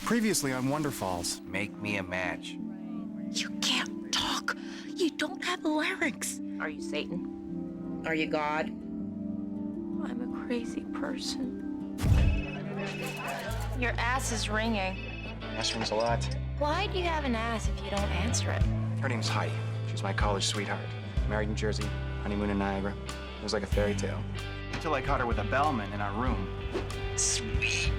Previously on Wonderfalls. Make me a match. You can't talk. You don't have larynx. Are you Satan? Are you God? I'm a crazy person. Your ass is ringing. Ass rings a lot. Why do you have an ass if you don't answer it? Her name's Heidi. She's my college sweetheart. Married in Jersey, honeymoon in Niagara. It was like a fairy tale. Until I caught her with a bellman in our room. Sweet.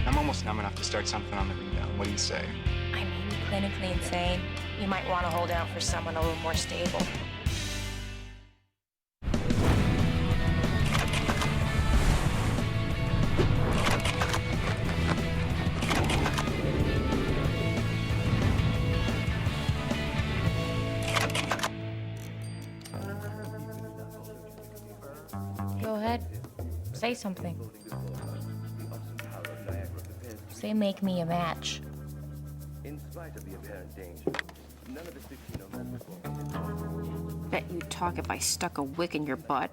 I'm almost numb enough to start something on the rebound. What do you say? I mean, clinically insane. You might want to hold out for someone a little more stable. Go ahead. Say something. Say make me a match. In spite of the apparent danger, none of the 16 men Bet you'd talk if I stuck a wick in your butt.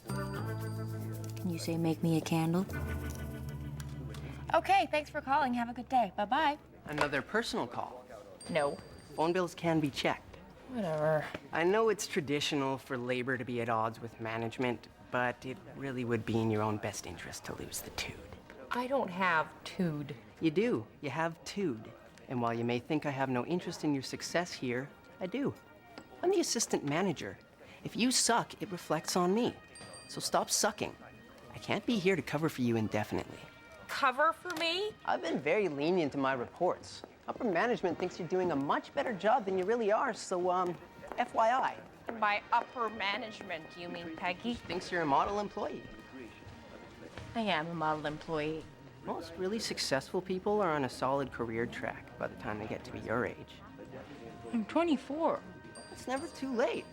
Can you say make me a candle? Okay, thanks for calling. Have a good day. Bye-bye. Another personal call. No. Phone bills can be checked. Whatever. I know it's traditional for labor to be at odds with management, but it really would be in your own best interest to lose the tude. I don't have tude. You do. You have tude. And while you may think I have no interest in your success here, I do. I'm the assistant manager. If you suck, it reflects on me. So stop sucking. I can't be here to cover for you indefinitely. Cover for me? I've been very lenient in my reports. Upper management thinks you're doing a much better job than you really are, so, FYI. By upper management, you mean Peggy? Thinks you're a model employee. I am a model employee. Most really successful people are on a solid career track by the time they get to be your age. I'm 24. It's never too late.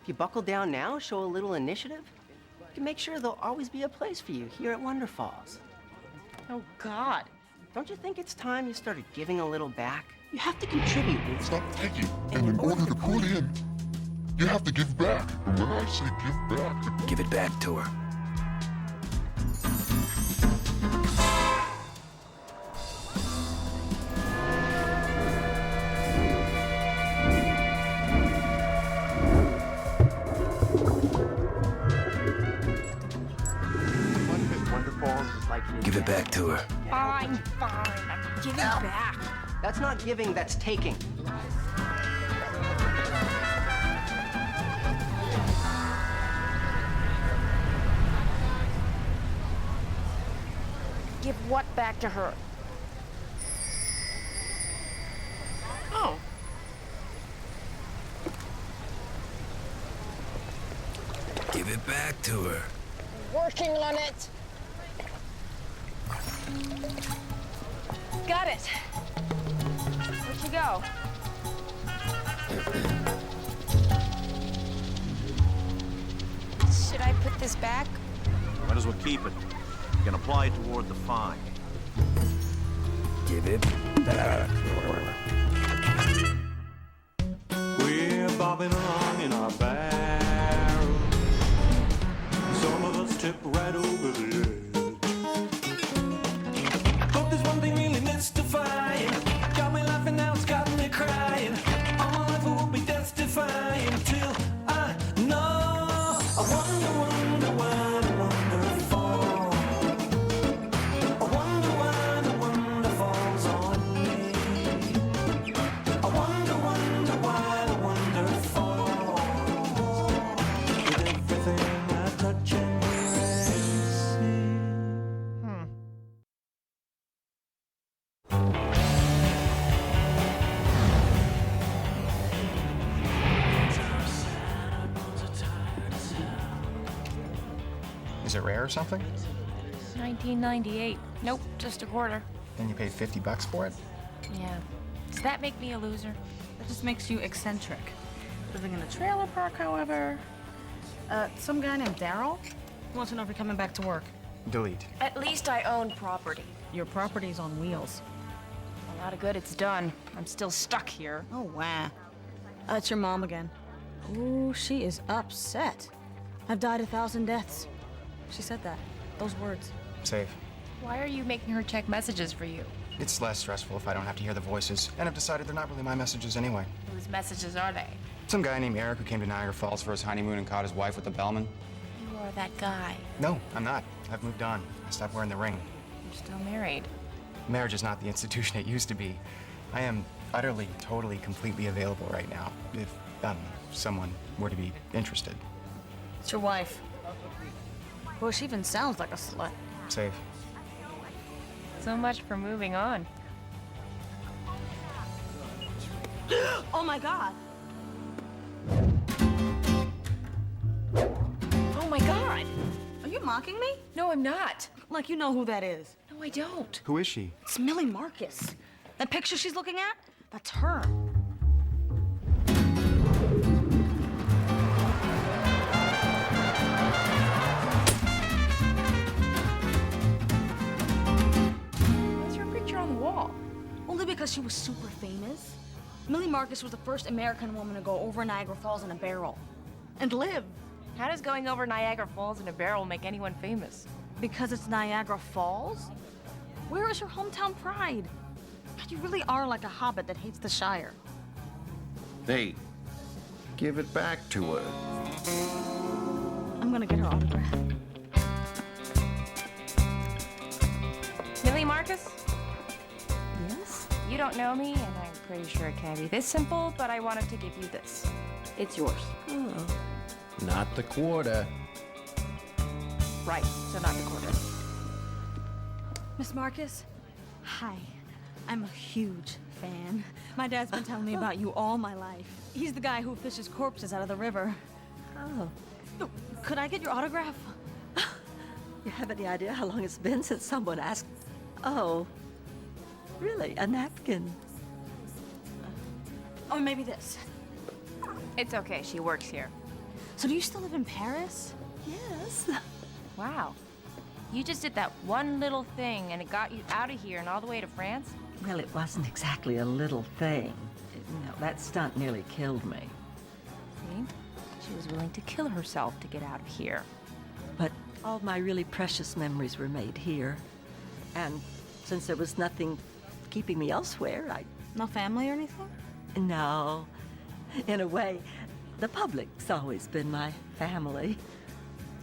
If you buckle down now, show a little initiative, you can make sure there'll always be a place for you here at Wonderfalls. Oh, God. Don't you think it's time you started giving a little back? You have to contribute. It's not Peggy. And in order to put in, you have to give back. And when I say give back... Give it back to her. Wonderfalls is like Give it back to her. Fine, fine. I'm giving back. That's not giving, that's taking. Give what back to her? Oh. Give it back to her. Working on it. Got it. Where'd you go? Should I put this back? Might as well keep it. You can apply it toward the fine. Give it back to her. We're bobbing along in our barrel. Some of us tip right over the edge. But there's one thing really mystifying. Got me laughing, now it's got me crying. All my life I will be testifying till I know. I wonder, wonder why the wonderfall. I wonder why the wonder falls on me. I wonder, wonder why the wonder falls. With everything I touch and hear and see. Is it rare or something? 1998. Nope, just a quarter. Then you paid $50 for it? Yeah. Does that make me a loser? That just makes you eccentric. Living in a trailer park, however. Some guy named Daryl wants to know if you're coming back to work. Delete. At least I own property. Your property's on wheels. A lot of good it's done. I'm still stuck here. Oh, wow. It's your mom again. Ooh, she is upset. I've died 1,000 deaths. She said that. Those words. Safe. Why are you making her check messages for you? It's less stressful if I don't have to hear the voices, and I've decided they're not really my messages anyway. Whose messages are they? Some guy named Eric who came to Niagara Falls for his honeymoon and caught his wife with a bellman. You are that guy. No, I'm not. I've moved on. I stopped wearing the ring. You're still married. Marriage is not the institution it used to be. I am utterly, totally, completely available right now, if someone were to be interested. It's your wife. Well, she even sounds like a slut. Safe. So much for moving on. Oh my God! Oh my God! Are you mocking me? No, I'm not. Like you know who that is. No, I don't. Who is she? It's Millie Marcus. That picture she's looking at? That's her. What's your picture on the wall? Only because she was super famous. Millie Marcus was the first American woman to go over Niagara Falls in a barrel. And live. How does going over Niagara Falls in a barrel make anyone famous? Because it's Niagara Falls? Where is your hometown pride? You really are like a hobbit that hates the Shire. Hey, give it back to her. I'm gonna get her autograph. Millie Marcus? Yes? You don't know me, and I'm pretty sure it can't be this simple, but I wanted to give you this. It's yours. Oh. Not the quarter. Right, so not the quarter. Miss Marcus? Hi. I'm a huge fan. My dad's been telling me about you all my life. He's the guy who fishes corpses out of the river. Oh. Could I get your autograph? You have any idea how long it's been since someone asked? Oh. Really? A napkin? Or maybe this. It's okay, she works here. So do you still live in Paris? Yes. Wow. You just did that one little thing, and it got you out of here and all the way to France? Well, it wasn't exactly a little thing. No, that stunt nearly killed me. See? She was willing to kill herself to get out of here. But all my really precious memories were made here. And since there was nothing keeping me elsewhere, No family or anything? No. In a way, the public's always been my family.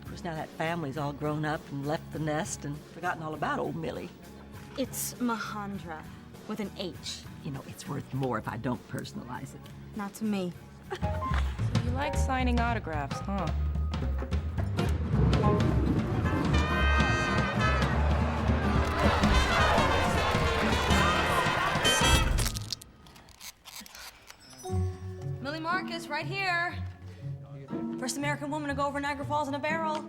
Of course, now that family's all grown up and left the nest and forgotten all about old Millie. It's Mahandra, with an H. You know, it's worth more if I don't personalize it. Not to me. So you like signing autographs, huh? Millie Marcus, right here. First American woman to go over Niagara Falls in a barrel.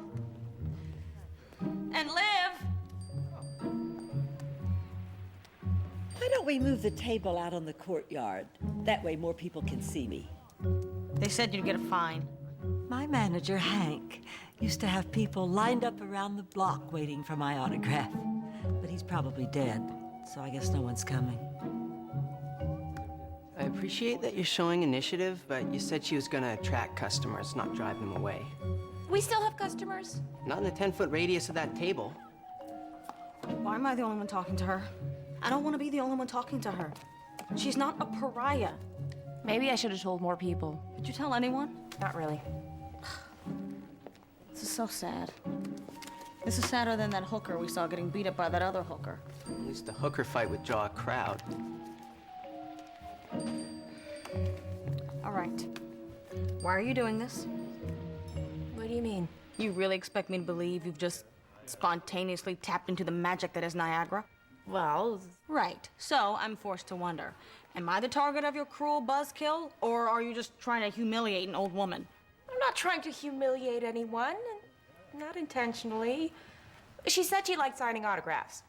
And live. Why don't we move the table out on the courtyard? That way more people can see me. They said you'd get a fine. My manager, Hank, used to have people lined up around the block waiting for my autograph. But he's probably dead, so I guess no one's coming. I appreciate that you're showing initiative, but you said she was gonna attract customers, not drive them away. We still have customers? Not in a 10-foot radius of that table. Why am I the only one talking to her? I don't want to be the only one talking to her. She's not a pariah. Maybe I should have told more people. Did you tell anyone? Not really. This is so sad. This is sadder than that hooker we saw getting beat up by that other hooker. At least the hooker fight would draw a crowd. All right. Why are you doing this? What do you mean? You really expect me to believe you've just spontaneously tapped into the magic that is Niagara? Well... Right. So I'm forced to wonder, am I the target of your cruel buzzkill, or are you just trying to humiliate an old woman? I'm not trying to humiliate anyone. Not intentionally. She said she liked signing autographs.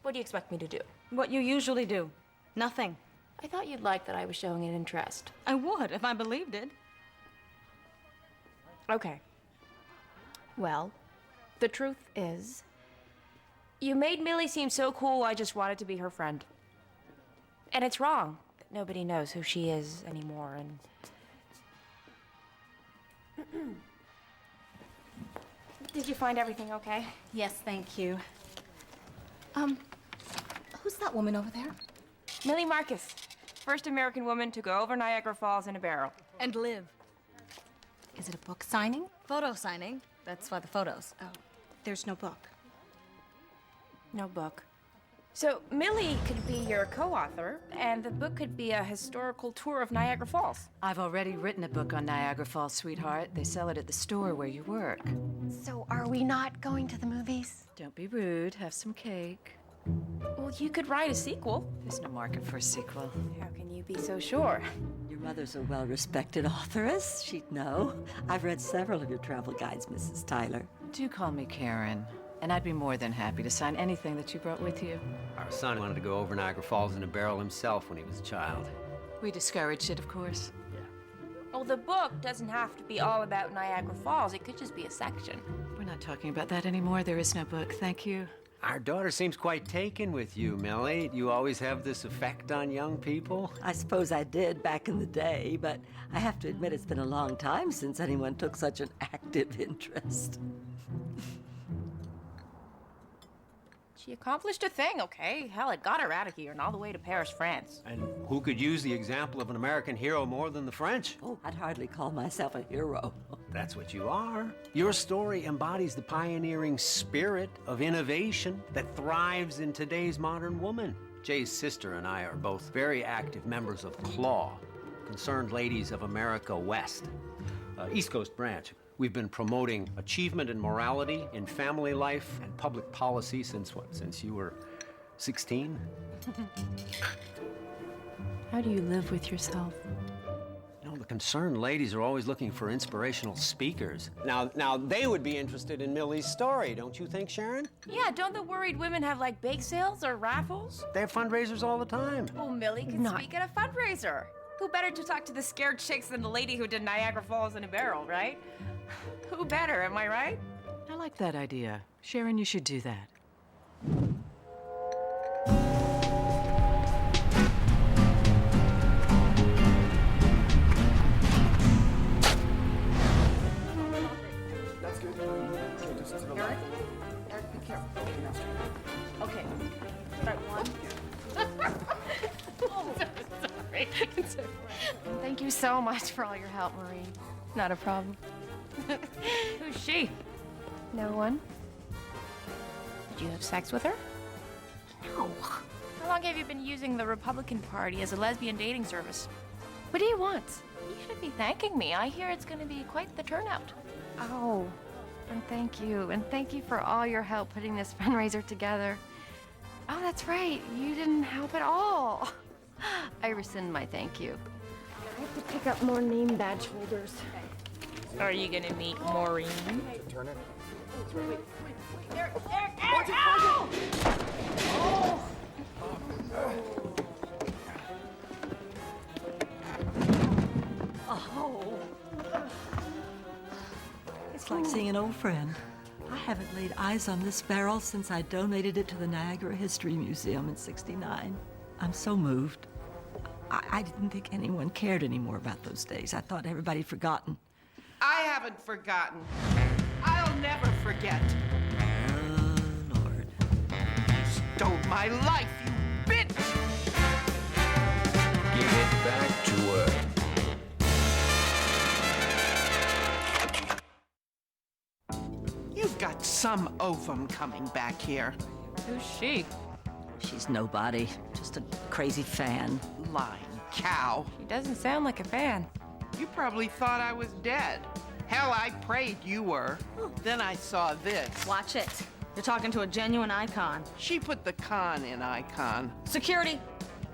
What do you expect me to do? What you usually do. Nothing. I thought you'd like that I was showing an interest. I would, if I believed it. Okay. Well, the truth is, you made Millie seem so cool, I just wanted to be her friend. And it's wrong that nobody knows who she is anymore, and... Did you find everything okay? Yes, thank you. Who's that woman over there? Millie Marcus, first American woman to go over Niagara Falls in a barrel. And live. Is it a book signing? Photo signing. That's why the photos. Oh, there's no book. No book. So Millie could be your co-author, and the book could be a historical tour of Niagara Falls. I've already written a book on Niagara Falls, sweetheart. They sell it at the store where you work. So are we not going to the movies? Don't be rude. Have some cake. Well, you could write a sequel. There's no market for a sequel. How can you be so sure? Your mother's a well-respected authoress. She'd know. I've read several of your travel guides, Mrs. Tyler. Do call me Karen. And I'd be more than happy to sign anything that you brought with you. Our son wanted to go over Niagara Falls in a barrel himself when he was a child. We discouraged it, of course. Well, the book doesn't have to be all about Niagara Falls. It could just be a section. We're not talking about that anymore. There is no book. Thank you. Our daughter seems quite taken with you, Millie. You always have this effect on young people. I suppose I did back in the day, but I have to admit it's been a long time since anyone took such an active interest. She accomplished a thing, okay? Hell, it got her out of here and all the way to Paris, France. And who could use the example of an American hero more than the French? Oh, I'd hardly call myself a hero. That's what you are. Your story embodies the pioneering spirit of innovation that thrives in today's modern woman. Jay's sister and I are both very active members of CLAW, Concerned Ladies of America West, East Coast branch. We've been promoting achievement and morality in family life and public policy since what? Since you were 16? How do you live with yourself? You know, the Concerned Ladies are always looking for inspirational speakers. Now they would be interested in Millie's story, don't you think, Sharon? Yeah, don't the worried women have, like, bake sales or raffles? They have fundraisers all the time. Well, Millie can speak at a fundraiser. Who better to talk to the scared chicks than the lady who did Niagara Falls in a barrel, right? Who better, am I right? I like that idea. Sharon, you should do that. That's good. Just to the Eric? Eric, be careful. Okay. Start one. Oh, sorry. Thank you so much for all your help, Marie. Not a problem. Who's she? No one. Did you have sex with her? No. How long have you been using the Republican Party as a lesbian dating service? What do you want? You should be thanking me. I hear it's going to be quite the turnout. Oh, and thank you. And thank you for all your help putting this fundraiser together. Oh, that's right. You didn't help at all. I rescind my thank you. I have to pick up more name badge holders. Are you gonna meet Maureen? Turn it. Eric, ow! Oh. It's like seeing an old friend. I haven't laid eyes on this barrel since I donated it to the Niagara History Museum in '69. I'm so moved. I didn't think anyone cared anymore about those days. I thought everybody'd forgotten. I haven't forgotten. I'll never forget. Lord. You stole my life, you bitch! Give it back to her. You've got some ovum coming back here. Who's she? She's nobody, just a crazy fan. Lying cow. She doesn't sound like a fan. You probably thought I was dead. Hell, I prayed you were. Then I saw this. Watch it. You're talking to a genuine icon. She put the con in icon. Security.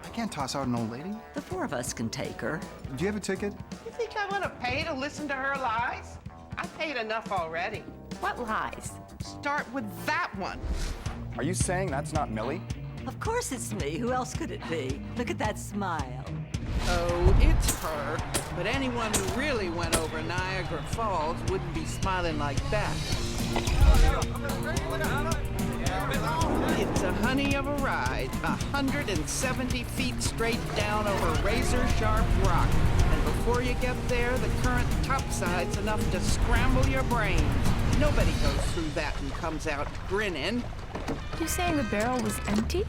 I can't toss out an old lady. The four of us can take her. Do you have a ticket? You think I want to pay to listen to her lies? I paid enough already. What lies? Start with that one. Are you saying that's not Millie? Of course it's me. Who else could it be? Look at that smile. Oh, it's her. But anyone who really went over Niagara Falls wouldn't be smiling like that. It's a honey of a ride, 170 feet straight down over razor-sharp rock. And before you get there, the current topside's enough to scramble your brains. Nobody goes through that and comes out grinning. You saying the barrel was empty?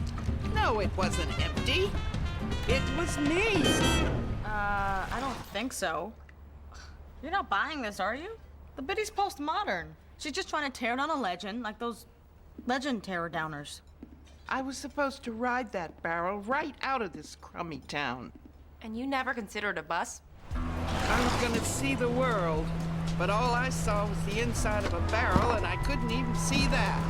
No, it wasn't empty. It was me. I don't think so. You're not buying this, are you? The Biddy's postmodern. She's just trying to tear down a legend, like those legend terror downers. I was supposed to ride that barrel right out of this crummy town. And you never considered a bus? I was gonna see the world, but all I saw was the inside of a barrel, and I couldn't even see that.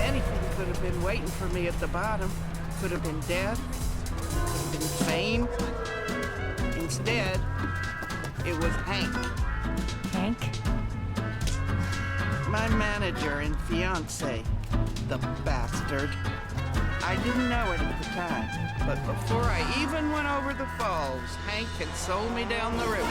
Anything could have been waiting for me at the bottom. Could have been death, could have been fame. Instead, it was Hank. Hank? My manager and fiance, the bastard. I didn't know it at the time, but before I even went over the falls, Hank had sold me down the river.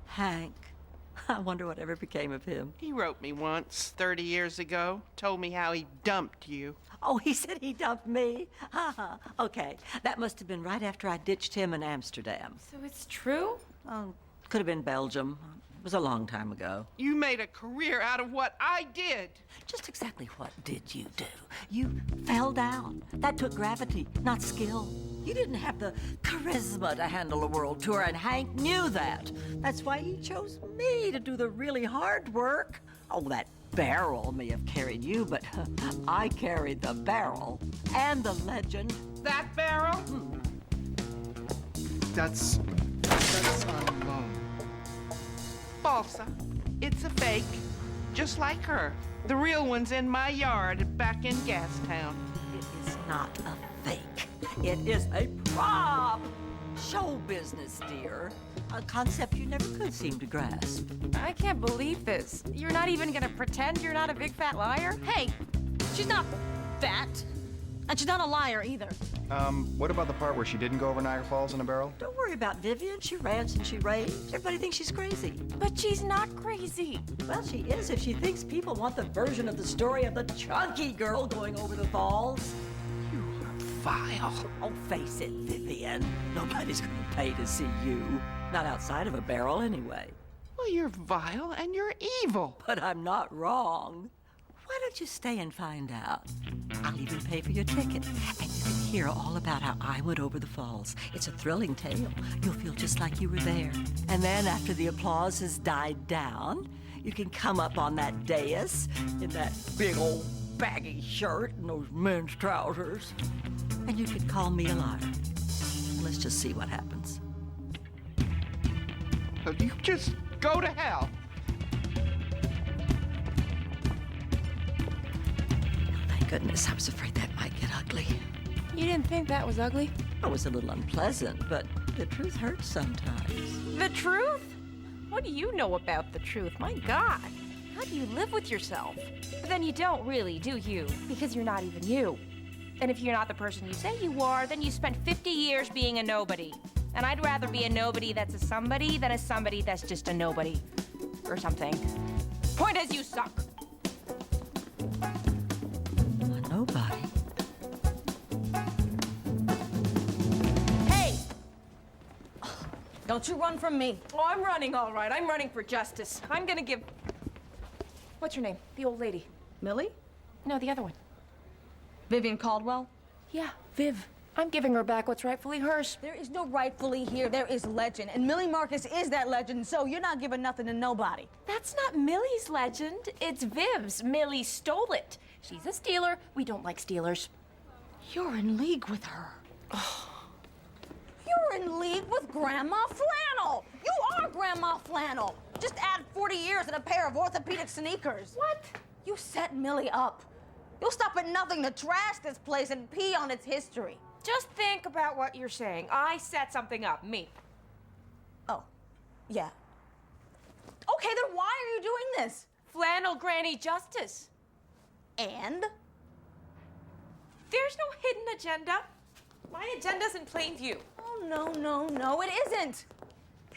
Hank. I wonder whatever became of him. He wrote me once, 30 years ago, told me how he dumped you. Oh, he said he dumped me? Okay, that must have been right after I ditched him in Amsterdam. So it's true? Oh, could have been Belgium. It was a long time ago. You made a career out of what I did. Just exactly what did you do? You fell down. That took gravity, not skill. You didn't have the charisma to handle a world tour, and Hank knew that. That's why he chose me to do the really hard work. Oh, that barrel may have carried you, but I carried the barrel and the legend. That barrel? That's on loan. Balsa. It's a fake, just like her. The real one's in my yard back in Gastown. It is not a fake. It is a prop. Show business, dear. A concept you never could seem to grasp. I can't believe this. You're not even gonna pretend you're not a big fat liar? Hey, she's not fat. And she's not a liar either. What about the part where she didn't go over Niagara Falls in a barrel? Don't worry about Vivian. She rants and she raves. Everybody thinks she's crazy. But she's not crazy. Well, she is if she thinks people want the version of the story of the chunky girl going over the falls. You are vile. Oh, face it, Vivian. Nobody's going to pay to see you. Not outside of a barrel, anyway. Well, you're vile and you're evil. But I'm not wrong. Why don't you stay and find out? I'll even pay for your ticket. And you can hear all about how I went over the falls. It's a thrilling tale. You'll feel just like you were there. And then after the applause has died down, you can come up on that dais in that big old baggy shirt and those men's trousers. And you can call me a liar. Let's just see what happens. So you just go to hell. Thank goodness, I was afraid that might get ugly. You didn't think that was ugly? It was a little unpleasant, but the truth hurts sometimes. The truth? What do you know about the truth? My God. How do you live with yourself? But then you don't really, do you? Because you're not even you. And if you're not the person you say you are, then you spent 50 years being a nobody. And I'd rather be a nobody that's a somebody than a somebody that's just a nobody. Or something. Point is, you suck. A nobody? Hey! Don't you run from me. Oh, I'm running, all right. I'm running for justice. I'm gonna give... What's her name? The old lady. Millie? No, the other one. Vivian Caldwell? Yeah, Viv. I'm giving her back what's rightfully hers. There is no rightfully here. There is legend. And Millie Marcus is that legend, so you're not giving nothing to nobody. That's not Millie's legend. It's Viv's. Millie stole it. She's a stealer. We don't like stealers. You're in league with her. You're in league with Grandma Flannel. You are Grandma Flannel. Just add 40 years and a pair of orthopedic sneakers. What? You set Millie up. You'll stop at nothing to trash this place and pee on its history. Just think about what you're saying. I set something up. Me. Oh, yeah. Okay, then why are you doing this? Flannel Granny Justice. And? There's no hidden agenda. My agenda's in plain view. No, it isn't.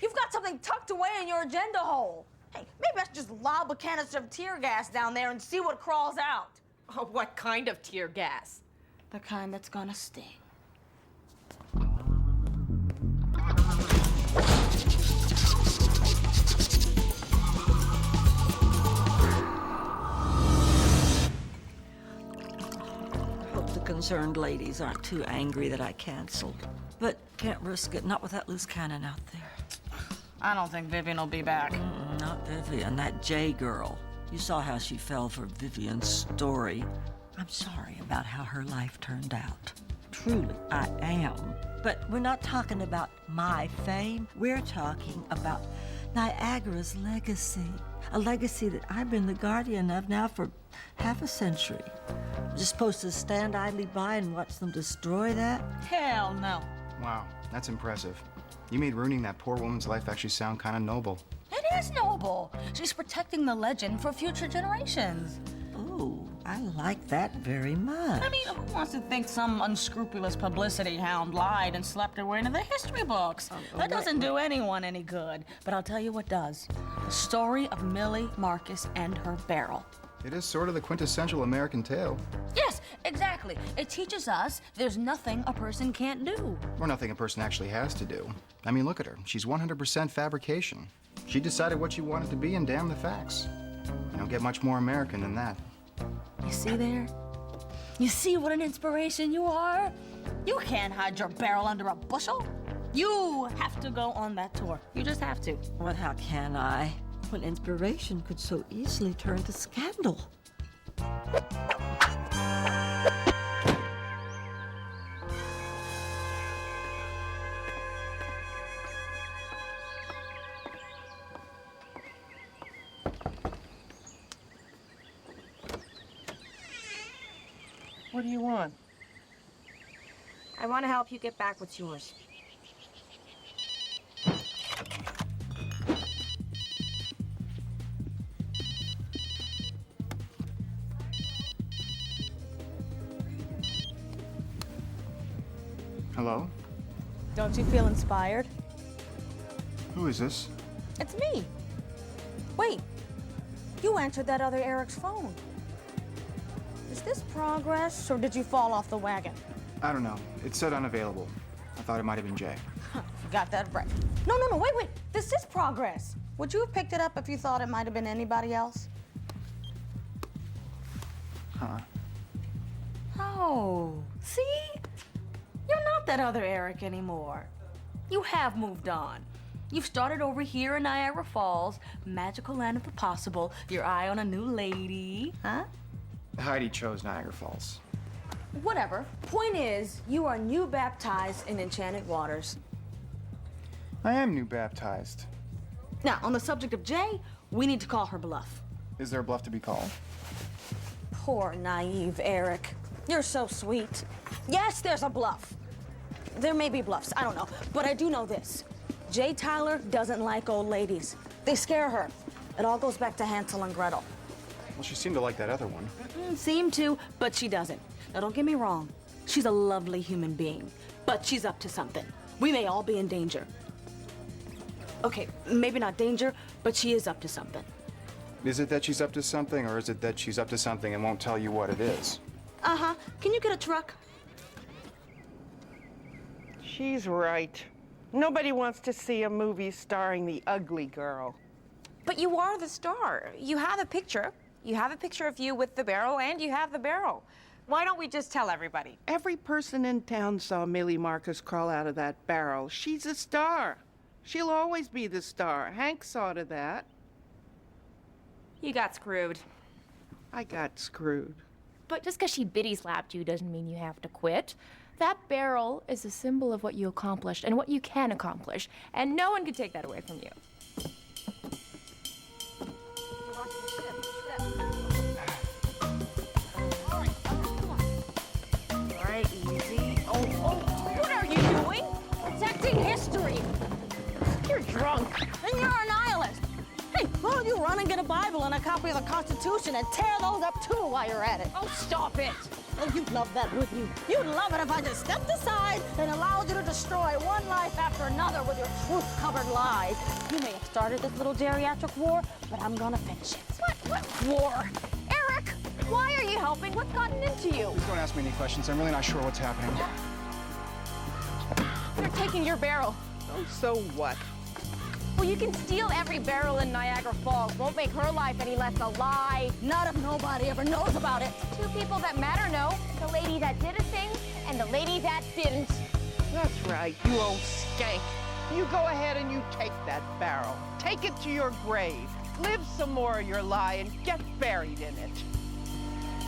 You've got something tucked away in your agenda hole. Hey, maybe I should just lob a canister of tear gas down there and see what crawls out. Oh, what kind of tear gas? The kind that's gonna sting. Hope the concerned ladies aren't too angry that I canceled. But can't risk it, not with that loose cannon out there. I don't think Vivian will be back. Not Vivian, that Jay girl. You saw how she fell for Vivian's story. I'm sorry about how her life turned out. Truly, I am. But we're not talking about my fame. We're talking about Niagara's legacy. A legacy that I've been the guardian of now for half a century. I'm just supposed to stand idly by and watch them destroy that? Hell no. Wow, that's impressive. You made ruining that poor woman's life actually sound kind of noble. It is noble. She's protecting the legend for future generations. Oh, I like that very much. I mean, who wants to think some unscrupulous publicity hound lied and slept her way into the history books? That doesn't do anyone any good. But I'll tell you what does. The story of Millie, Marcus, and her barrel. It is sort of the quintessential American tale. Yes, exactly. It teaches us there's nothing a person can't do. Or nothing a person actually has to do. I mean, look at her. She's 100% fabrication. She decided what she wanted to be and damn the facts. You don't get much more American than that. You see there? You see what an inspiration you are? You can't hide your barrel under a bushel. You have to go on that tour. You just have to. Well, how can I? When inspiration could so easily turn to scandal. What do you want? I want to help you get back what's yours. Hello? Don't you feel inspired? Who is this? It's me. Wait, you answered that other Eric's phone. Is this progress, or did you fall off the wagon? I don't know. It said unavailable. I thought it might have been Jay. You got that right. No, wait. This is progress. Would you have picked it up if you thought it might have been anybody else? Huh? Oh, see? You're not that other Eric anymore. You have moved on. You've started over here in Niagara Falls, magical land of the possible, your eye on a new lady, huh? Heidi chose Niagara Falls. Whatever. Point is, you are new baptized in enchanted waters. I am new baptized. Now, on the subject of Jay, we need to call her bluff. Is there a bluff to be called? Poor, naive Eric. You're so sweet. Yes, there's a bluff. There may be bluffs, I don't know. But I do know this. Jay Tyler doesn't like old ladies. They scare her. It all goes back to Hansel and Gretel. Well, she seemed to like that other one. Seemed to, but she doesn't. Now, don't get me wrong. She's a lovely human being, but she's up to something. We may all be in danger. Okay, maybe not danger, but she is up to something. Is it that she's up to something, or is it that she's up to something and won't tell you what it is? Uh-huh. Can you get a truck? She's right. Nobody wants to see a movie starring the ugly girl. But you are the star. You have a picture. You have a picture of you with the barrel, and you have the barrel. Why don't we just tell everybody? Every person in town saw Millie Marcus crawl out of that barrel. She's a star. She'll always be the star. Hank saw to that. You got screwed. I got screwed. But just because she bitty slapped you doesn't mean you have to quit. That barrel is a symbol of what you accomplished and what you can accomplish, and no one can take that away from you. All right, easy. Oh, what are you doing? Protecting history. You're drunk. And you're a nihilist. Hey, why don't you run and get a Bible and a copy of the Constitution and tear those up too while you're at it? Oh, stop it. Oh, you'd love that, wouldn't you? You'd love it if I just stepped aside and allowed you to destroy one life after another with your truth-covered lies. You may have started this little geriatric war, but I'm gonna finish it. What war? Eric, why are you helping? What's gotten into you? Please don't ask me any questions. I'm really not sure what's happening. They're taking your barrel. Oh, so what? Well, you can steal every barrel in Niagara Falls. Won't make her life any less a lie. Not if nobody ever knows about it. Two people that matter know. The lady that did a thing and the lady that didn't. That's right, you old skank. You go ahead and you take that barrel. Take it to your grave. Live some more of your lie and get buried in it.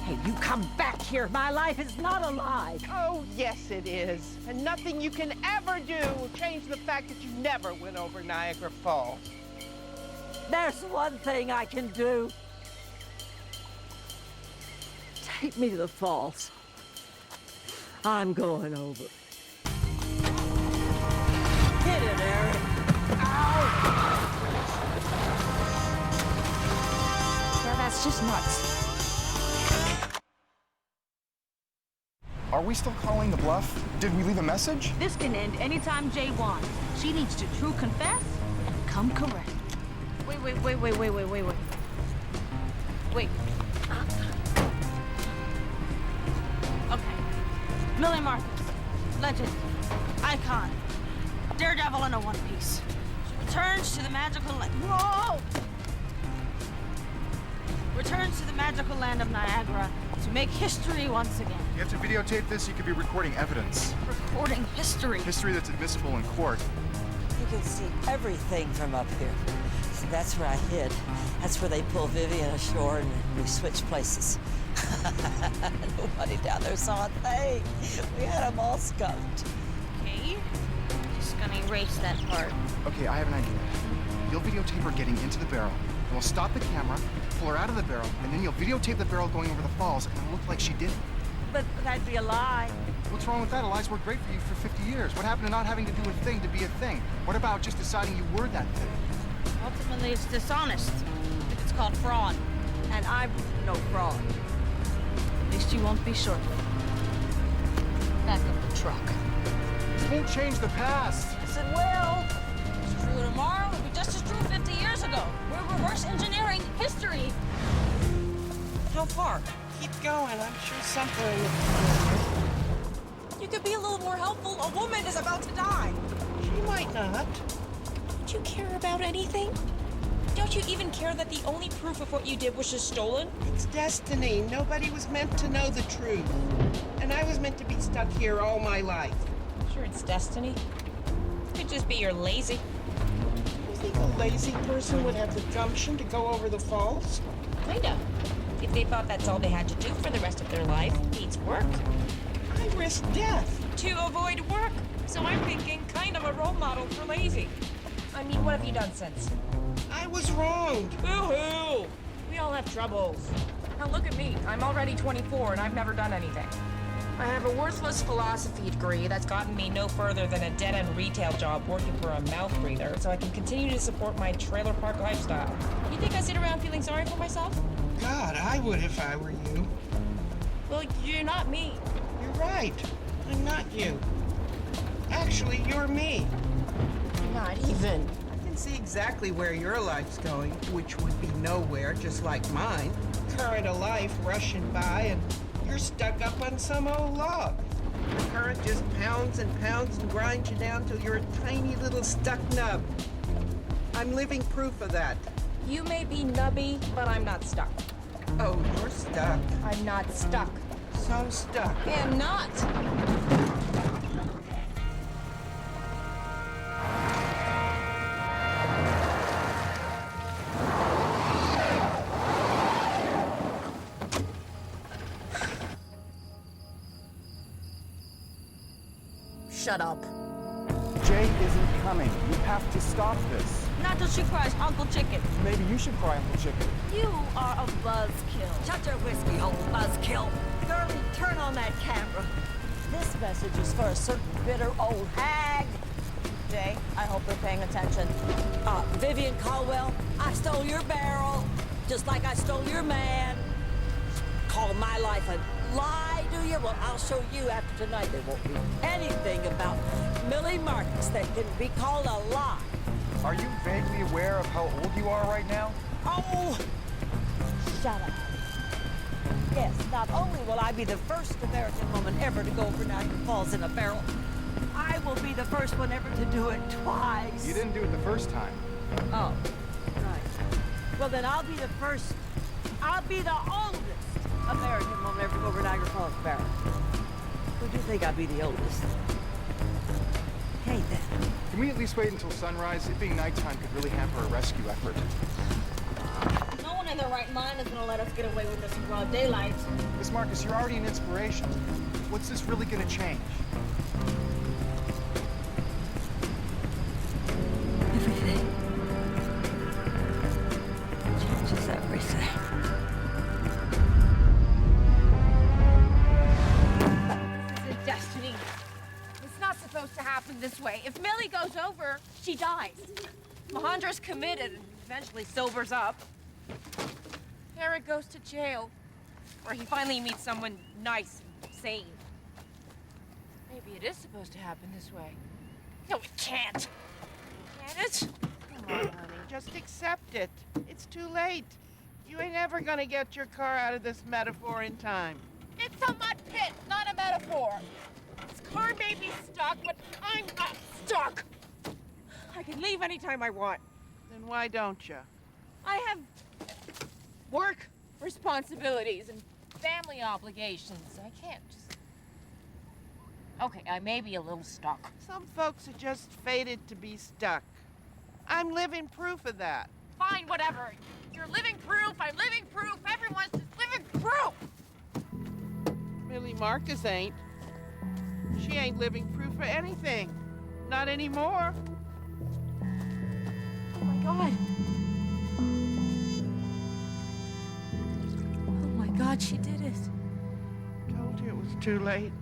Hey, you come back here. My life is not a lie. Oh, yes, it is. And nothing you can ever do will change the fact that you never went over Niagara Falls. There's one thing I can do. Take me to the falls. I'm going over. Hit it, Eric. Ow! Yeah, that's just nuts. Are we still calling the bluff? Did we leave a message? This can end anytime Jay wants. She needs to true confess and come correct. Wait. Wait. Okay. Millie Marcus, legend, icon, daredevil in a one piece. She returns to the magical land. Whoa! Returns to the magical land of Niagara to make history once again. You have to videotape this. You could be recording evidence. Recording history. History that's admissible in court. You can see everything from up here. So that's where I hid. That's where they pull Vivian ashore and we switch places. Nobody down there saw a thing. We had them all skunked. Okay. Just gonna erase that part. Okay, I have an idea. You'll videotape her getting into the barrel. And we'll stop the camera, pull her out of the barrel, and then you'll videotape the barrel going over the falls, and it'll look like she did it. But that'd be a lie. What's wrong with that? A lie's worked great for you for 50 years. What happened to not having to do a thing to be a thing? What about just deciding you were that thing? Ultimately, it's dishonest. It's called fraud. And I'm no fraud. At least you won't be shortly. Back of the truck. This won't change the past. Yes, it will. It's true tomorrow. It'll be just as true 50 years ago. We're reverse engineering history. How far? Keep going. I'm sure something. You could be a little more helpful. A woman is about to die. She might not. Don't you care about anything? Don't you even care that the only proof of what you did was just stolen? It's destiny. Nobody was meant to know the truth. And I was meant to be stuck here all my life. Sure, it's destiny. It could just be you're lazy. You think a lazy person would have the gumption to go over the falls? Kinda. If they thought that's all they had to do for the rest of their life, needs work. I risk death. To avoid work. So I'm thinking kind of a role model for lazy. I mean, what have you done since? I was wronged. Boo-hoo! We all have troubles. Now look at me. I'm already 24 and I've never done anything. I have a worthless philosophy degree that's gotten me no further than a dead-end retail job working for a mouth breather, so I can continue to support my trailer park lifestyle. You think I sit around feeling sorry for myself? God, I would if I were you. Well, you're not me. You're right. I'm not you. Actually, you're me. Not even. I can see exactly where your life's going, which would be nowhere, just like mine. Current of life rushing by, and you're stuck up on some old log. The current just pounds and pounds and grinds you down till you're a tiny little stuck nub. I'm living proof of that. You may be nubby, but I'm not stuck. Oh, you're stuck. I'm not stuck. So stuck. I am not. Shut up. Jay isn't coming. You have to stop this. Not till she cries Uncle Chicken. Maybe you should cry Uncle Chicken. You are a buzzkill. Shut your whiskey, old buzzkill. Girlie, turn on that camera. This message is for a certain bitter old hag. Jay, I hope you're paying attention. Vivian Caldwell, I stole your barrel, just like I stole your man. Call my life a lie do you? Well, I'll show you after tonight. There won't be anything about Millie Marcus that can be called a lie. Are you vaguely aware of how old you are right now? Oh, shut up. Yes, not only will I be the first American woman ever to go over Niagara Falls in a barrel, I will be the first one ever to do it twice. You didn't do it the first time. Oh, right. Well, then I'll be the first. I'll be the oldest American woman ever to go over Niagara Falls barrel. Who do you think I'll be the oldest? Hey, then. Can we at least wait until sunrise? It being nighttime could really hamper a rescue effort. No one in their right mind is gonna let us get away with this in broad daylight. Miss Marcus, you're already an inspiration. What's this really gonna change? Everything. Changes everything. This is destiny. It's not supposed to happen this way. If Millie goes over, she dies. Mahendra's committed and eventually sobers up. Eric goes to jail, where he finally meets someone nice and sane. Maybe it is supposed to happen this way. No, it can't. Can it? Come on, honey, just accept it. It's too late. You ain't ever gonna get your car out of this metaphor in time. It's a mud pit, not a metaphor. This car may be stuck, but I'm not stuck. I can leave anytime I want. Then why don't you? I have work responsibilities and family obligations. I can't just... Okay, I may be a little stuck. Some folks are just fated to be stuck. I'm living proof of that. Fine, whatever. You're living proof, I'm living proof, everyone's just living proof! Millie Marcus ain't. She ain't living proof for anything. Not anymore. Oh my God. Oh my God, she did it. Told you it was too late.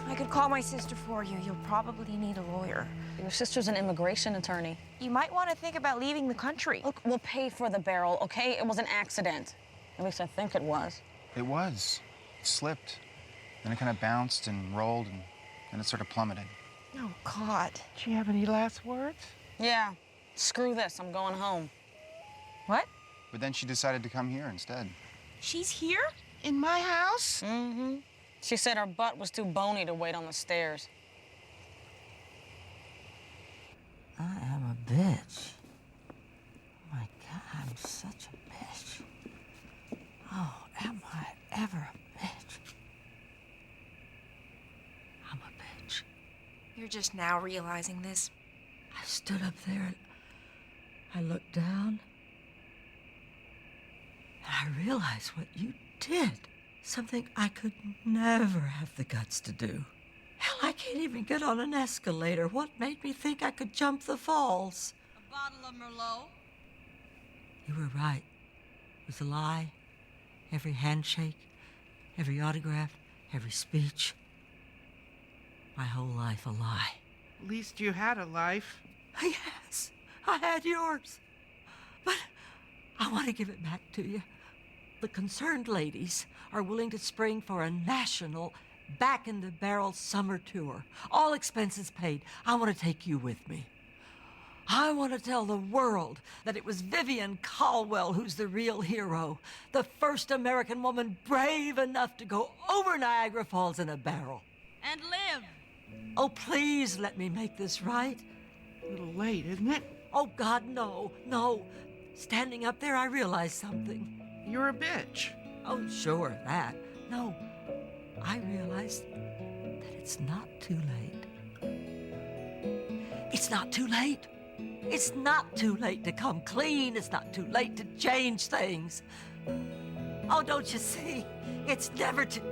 I could call my sister for you. You'll probably need a lawyer. Your sister's an immigration attorney. You might want to think about leaving the country. Look, we'll pay for the barrel, okay? It was an accident. At least I think it was. It was. It slipped. Then it kind of bounced and rolled, and then it sort of plummeted. Oh, God. Do you have any last words? Yeah. Screw this. I'm going home. What? But then she decided to come here instead. She's here? In my house? Mm-hmm. She said her butt was too bony to wait on the stairs. I am a bitch. Oh my God, I'm such a bitch. Oh, am I ever a bitch? I'm a bitch. You're just now realizing this. I stood up there and I looked down and I realized what you did. Something I could never have the guts to do. Hell, I can't even get on an escalator. What made me think I could jump the falls? A bottle of Merlot? You were right. It was a lie. Every handshake, every autograph, every speech. My whole life a lie. At least you had a life. Yes, I had yours. But I want to give it back to you. The concerned ladies are willing to spring for a national back-in-the-barrel summer tour. All expenses paid. I want to take you with me. I want to tell the world that it was Vivian Caldwell who's the real hero. The first American woman brave enough to go over Niagara Falls in a barrel. And live. Oh, please let me make this right. A little late, isn't it? Oh, God, no, no. Standing up there, I realized something. You're a bitch. Oh, sure, that. No, I realized that it's not too late. It's not too late. It's not too late to come clean. It's not too late to change things. Oh, don't you see? It's never too...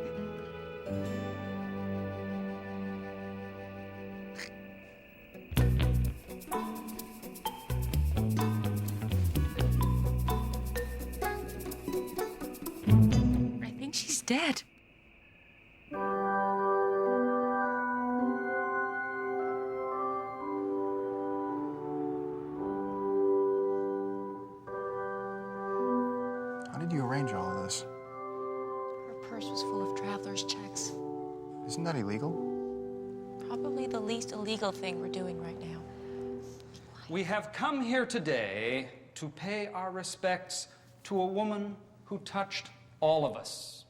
I think she's dead. How did you arrange all of this? Her purse was full of traveler's checks. Isn't that illegal? Probably the least illegal thing we're doing right now. We have come here today to pay our respects to a woman who touched all of us.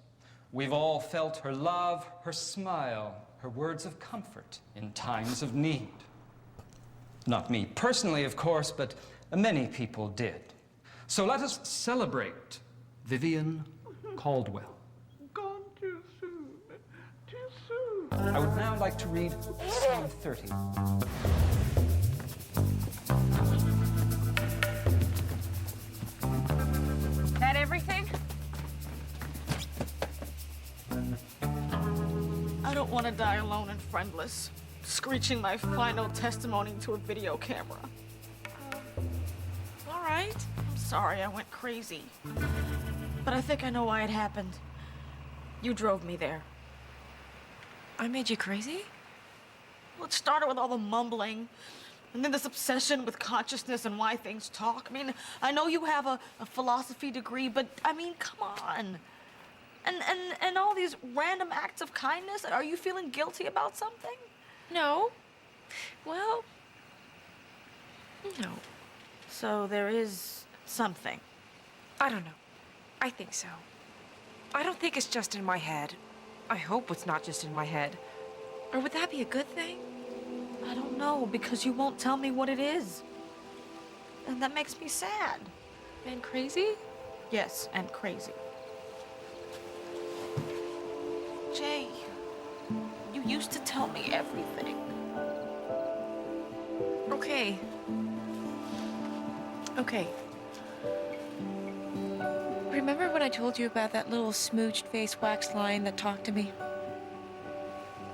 We've all felt her love, her smile, her words of comfort in times of need. Not me personally, of course, but many people did. So let us celebrate Vivian Caldwell. Gone too soon. Too soon. I would now like to read Scene 30. That everything? I don't want to die alone and friendless, screeching my final testimony to a video camera. All right. I'm sorry I went crazy. But I think I know why it happened. You drove me there. I made you crazy? Well, it started with all the mumbling, and then this obsession with consciousness and why things talk. I mean, I know you have a philosophy degree, but I mean, come on. And all these random acts of kindness, are you feeling guilty about something? No. Well, no. So there is something. I don't know. I think so. I don't think it's just in my head. I hope it's not just in my head. Or would that be a good thing? I don't know, because you won't tell me what it is. And that makes me sad. And crazy? Yes, and crazy. Jay, you used to tell me everything. Okay. Okay. Remember when I told you about that little smooched face wax lion that talked to me?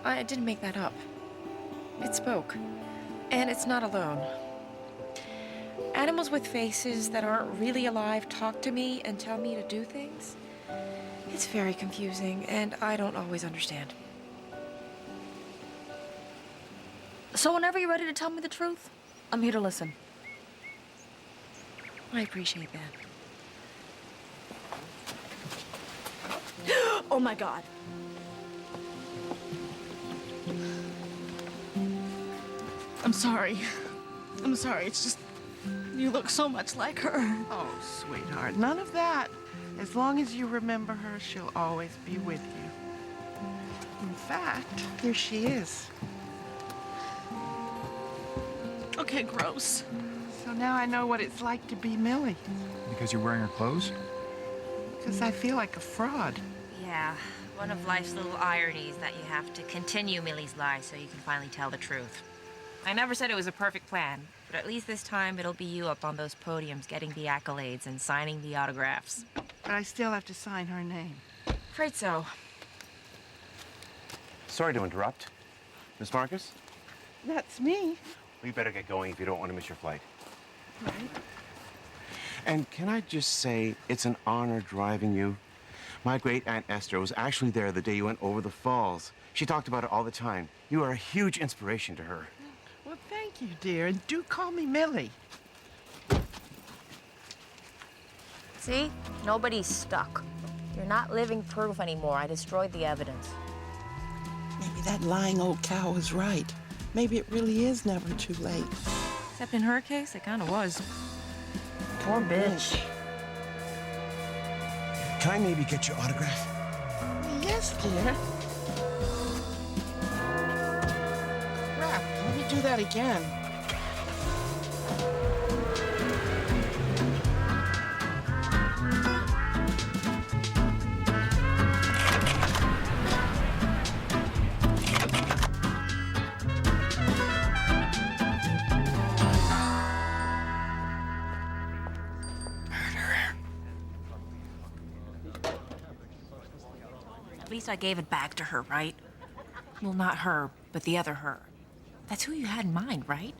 I didn't make that up. It spoke. And it's not alone. Animals with faces that aren't really alive talk to me and tell me to do things. It's very confusing, and I don't always understand. So whenever you're ready to tell me the truth, I'm here to listen. I appreciate that. Oh my God. I'm sorry. I'm sorry. It's just, you look so much like her. Oh, sweetheart, none of that. As long as you remember her, she'll always be with you. In fact, here she is. Okay, gross. So now I know what it's like to be Millie. Because you're wearing her clothes? Because I feel like a fraud. Yeah, one of life's little ironies that you have to continue Millie's lie so you can finally tell the truth. I never said it was a perfect plan, but at least this time it'll be you up on those podiums getting the accolades and signing the autographs. But I still have to sign her name. Afraid so. Sorry to interrupt. Miss Marcus? That's me. We better get going if you don't want to miss your flight. Right. And can I just say, it's an honor driving you. My great-aunt Esther was actually there the day you went over the falls. She talked about it all the time. You are a huge inspiration to her. Well, thank you, dear. And do call me Millie. See? Nobody's stuck. You're not living proof anymore. I destroyed the evidence. Maybe that lying old cow was right. Maybe it really is never too late. Except in her case, it kind of was. Poor bitch. Can I maybe get your autograph? Yes, dear. Crap, let me do that again. least I gave it back to her, right? Well, not her, but the other her. That's who you had in mind, right?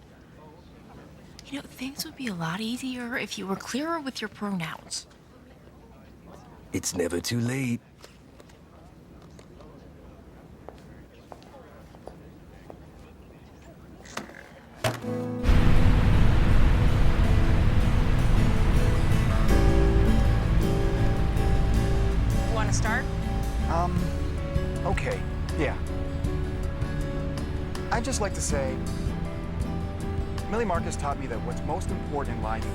You know, things would be a lot easier if you were clearer with your pronouns. It's never too late. Want to start? Okay, yeah. I'd just like to say, Millie Marcus taught me that what's most important in life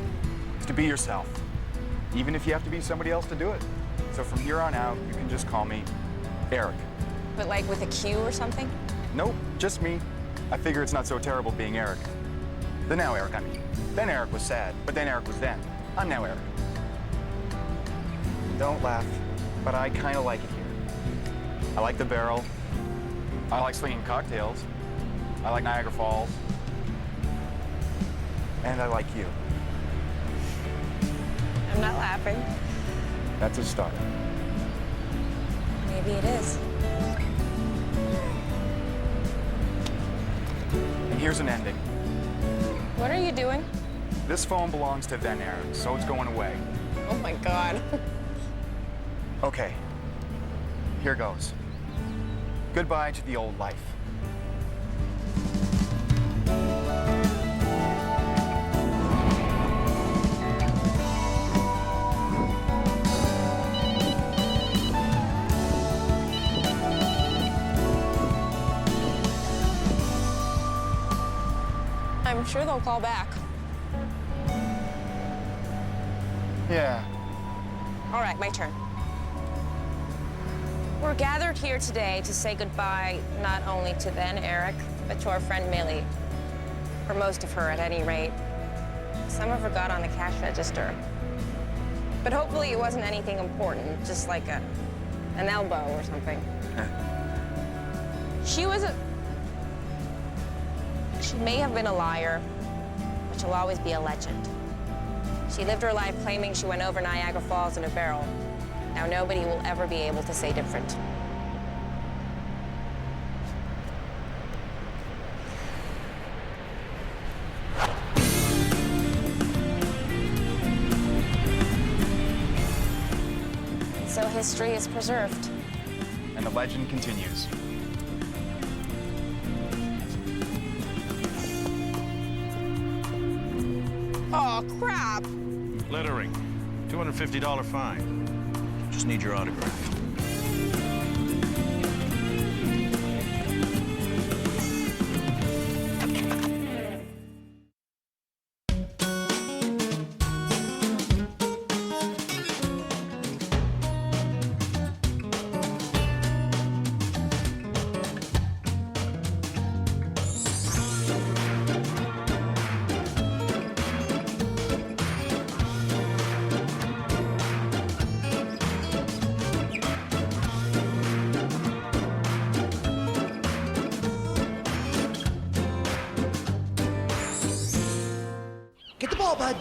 is to be yourself, even if you have to be somebody else to do it. So from here on out, you can just call me Eric. But like with a Q or something? Nope, just me. I figure it's not so terrible being Eric. The now Eric, I mean. Then Eric was sad, but then Eric was then. I'm now Eric. Don't laugh, but I kind of like it here. I like the barrel. I like slinging cocktails. I like Niagara Falls. And I like you. I'm not laughing. That's a start. Maybe it is. And here's an ending. What are you doing? This phone belongs to then Eric, so it's going away. Oh my God. Okay, here goes. Goodbye to the old life. I'm sure they'll call back. Yeah. All right, my turn. We're gathered here today to say goodbye not only to then Eric, but to our friend Millie. For most of her, at any rate. Some of her got on the cash register. But hopefully it wasn't anything important, just like an elbow or something. She may have been a liar, but she'll always be a legend. She lived her life claiming she went over Niagara Falls in a barrel. Now nobody will ever be able to say different. So history is preserved. And the legend continues. Oh, crap! Lettering. $250 fine. Just need your autograph. Get the ball, bud.